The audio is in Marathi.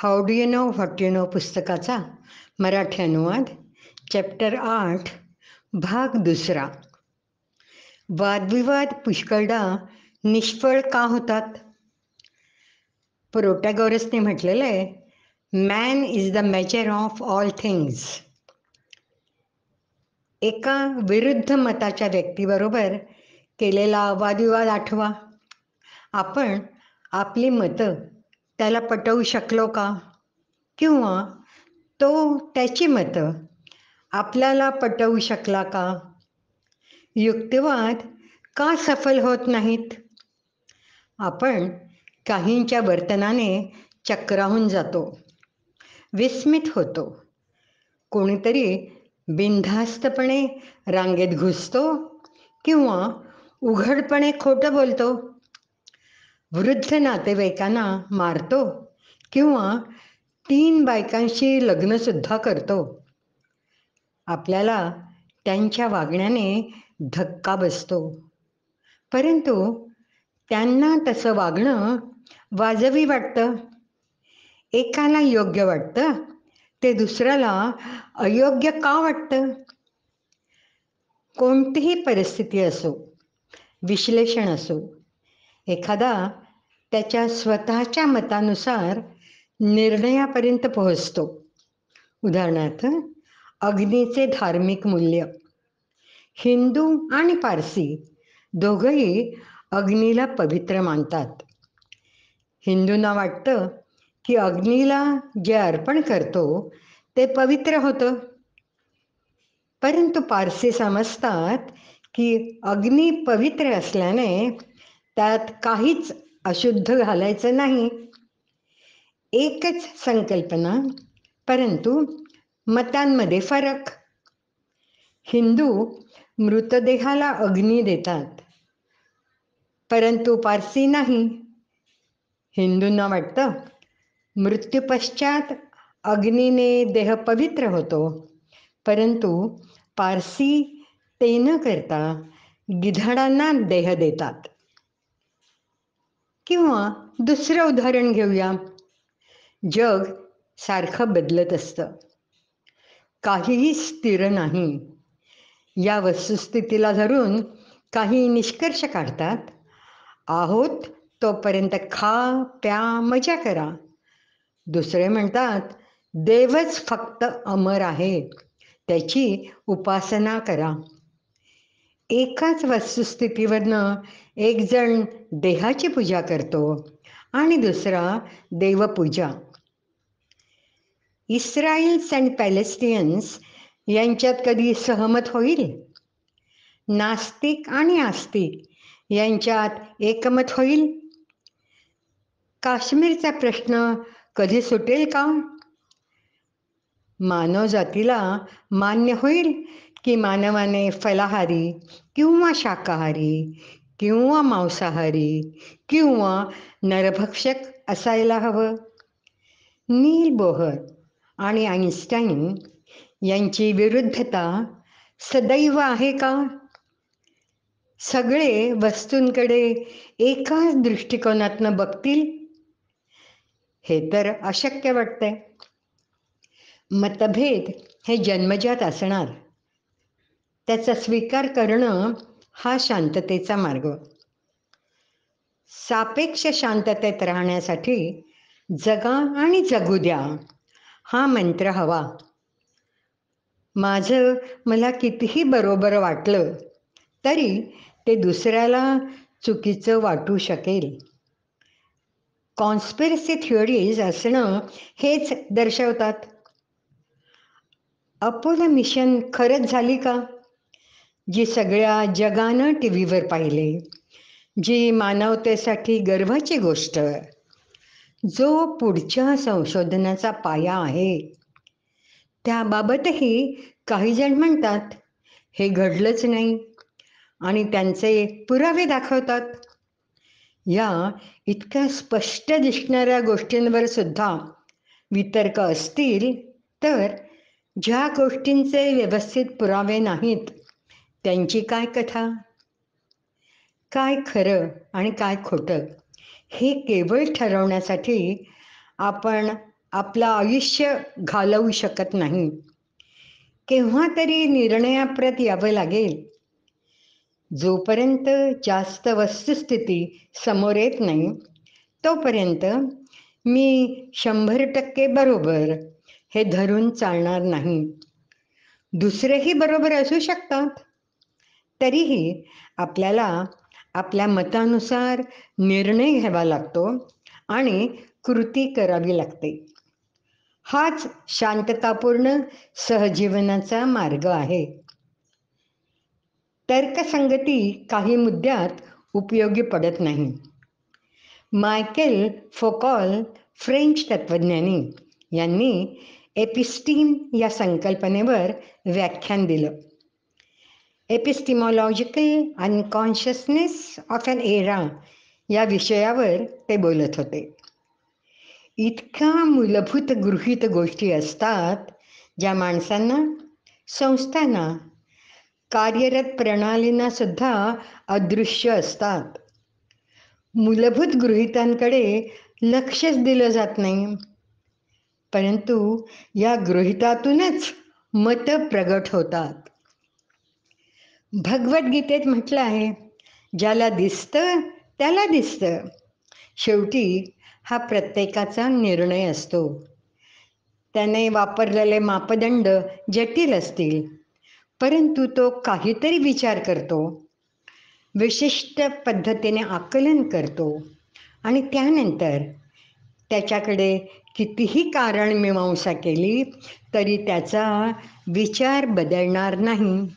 How do you know what you know पुस्तकाचा मराठी अनुवाद चॅप्टर 8 भाग 2. वादविवाद पुष्कळदा निष्फळ का होतात? प्रोटॅगोरसने म्हटलेलं आहे, man is the measure of all things. एका विरुद्ध मताच्या व्यक्तीबरोबर केलेला वादविवाद आठवा. आपण आपली मतं त्याला पटवू शकलो का? किंवा तो त्याची मतं आपल्याला पटवू शकला का? युक्तिवाद का सफल होत नाहीत? आपण काहींच्या वर्तनाने चक्रावून जातो, विस्मित होतो. कोणीतरी बिनधास्तपणे रांगेत घुसतो किंवा उघडपणे खोटं बोलतो. वृद्ध नातेवाईकांना मारतो किंवा 3 बायकांशी लग्नसुद्धा करतो. आपल्याला त्यांच्या वागण्याने धक्का बसतो, परंतु त्यांना तसं वागणं वाजवी वाटतं. एकाला योग्य वाटतं ते दुसऱ्याला अयोग्य का वाटतं? कोणतीही परिस्थिती असो, विश्लेषण असो, एखादा त्याच्या स्वतःच्या मतानुसार निर्णयापर्यंत पोहोचतो. उदाहरणार्थ, अग्नीचे धार्मिक मूल्य. हिंदू आणि पारसी दोघंही अग्नीला पवित्र मानतात. हिंदूंना वाटतं की अग्नीला जे अर्पण करतो ते पवित्र होतं, परंतु पारसी समजतात की अग्नी पवित्र असल्याने त्यात काहीच अशुद्ध घालायचं नाही. एकच संकल्पना, परंतु मतांमध्ये फरक. हिंदू मृतदेहाला अग्नी देतात, परंतु पारसी नाही. हिंदूंना वाटतं मृत्यूपश्चात अग्नीने देह पवित्र होतो, परंतु पारसी ते न करता गिधाडांना देह देतात. किंवा दुसरं उदाहरण घेऊया. जग सारखं बदलत असतं, काहीही स्थिर नाही. या वस्तुस्थितीला धरून काही निष्कर्ष काढतात. आहोत तोपर्यंत खा, प्या, मजा करा. दुसरे म्हणतात देवच फक्त अमर आहे, त्याची उपासना करा. एकाच वस्तुस्थितीवरनं एक जण देहाची पूजा करतो आणि दुसरा देवपूजा. इस्रायल्स आणि पॅलेस्टियन्स यांच्यात कधी सहमत होईल? नास्तिक आणि आस्तिक यांच्यात एकमत होईल? काश्मीरचा प्रश्न कधी सुटेल का? मानवजातीला मान्य होईल की मानवाने फलाहारी किंवा शाकाहारी किंवा मांसाहारी किंवा नरभक्षक असायला हवं? नील बोहर आणि आइन्स्टाईन यांची विरुद्धता सदैव आहे का? सगळे वस्तूंकडे एकाच दृष्टिकोनातनं बघतील? हे तर अशक्य वाटतंय. मतभेद हे जन्मजात असणार, त्याचा स्वीकार करणं हा शांततेचा मार्ग. सापेक्ष शांततेत राहण्यासाठी जगा आणि जगू द्या हा मंत्र हवा. माझं मला कितीही बरोबर वाटलं तरी ते दुसऱ्याला चुकीचं वाटू शकेल. कॉन्स्पिरसी थिओरीज असणं हेच दर्शवतात. अपोलो मिशन खरंच झाली का? जी सगळ्या जगानं टीव्हीवर पाहिले, जी मानवतेसाठी गर्वाची गोष्ट, जो पुढच्या संशोधनाचा पाया आहे, त्याबाबतही काही जण म्हणतात हे घडलंच नाही आणि त्यांचे पुरावे दाखवतात. या इतक्या स्पष्ट दिसणाऱ्या गोष्टींवर सुद्धा वितर्क असतील तर ज्या गोष्टींचे व्यवस्थित पुरावे नाहीत त्यांची काय कथा? काय खरं आणि काय खोटं हे केवळ ठरवण्यासाठी आपण आपलं आयुष्य घालवू शकत नाही. केव्हा तरी निर्णयाप्रत यावं लागेल. जोपर्यंत जास्त वस्तुस्थिती समोर येत नाही तोपर्यंत मी 100% बरोबर हे धरून चालणार नाही. दुसरेही बरोबर असू शकतात. तरीही आपल्याला आपल्या मतानुसार निर्णय घ्यावा लागतो आणि कृती करावी लागते. हाच शांततापूर्ण सहजीवनाचा मार्ग आहे. तर्कसंगती काही मुद्द्यात उपयोगी पडत नाही. मायकेल फोकॉल, फ्रेंच तत्त्वज्ञानी, यांनी एपिस्टीम या संकल्पनेवर व्याख्यान दिलं. एपिस्टिमॉलॉजिकल अनकॉन्शियसनेस ऑफ एन एरा या विषयावर ते बोलत होते. इतक्या मूलभूत गृहीत गोष्टी असतात ज्या माणसांना, संस्थांना, कार्यरत प्रणालींना सुद्धा अदृश्य असतात. मूलभूत गृहितांकडे लक्षच दिलं जात नाही. परंतु या गृहितातूनच मतं प्रगट होतात. भगवद्गीतेत म्हटलं आहे, ज्याला दिसतं त्याला दिसतं. शेवटी हा प्रत्येकाचा निर्णय असतो. त्याने वापरलेले मापदंड जटिल असतील, परंतु तो काहीतरी विचार करतो, विशिष्ट पद्धतीने आकलन करतो आणि त्यानंतर त्याच्याकडे कितीही कारणमीमांसा केली तरी त्याचा विचार बदलणार नाही.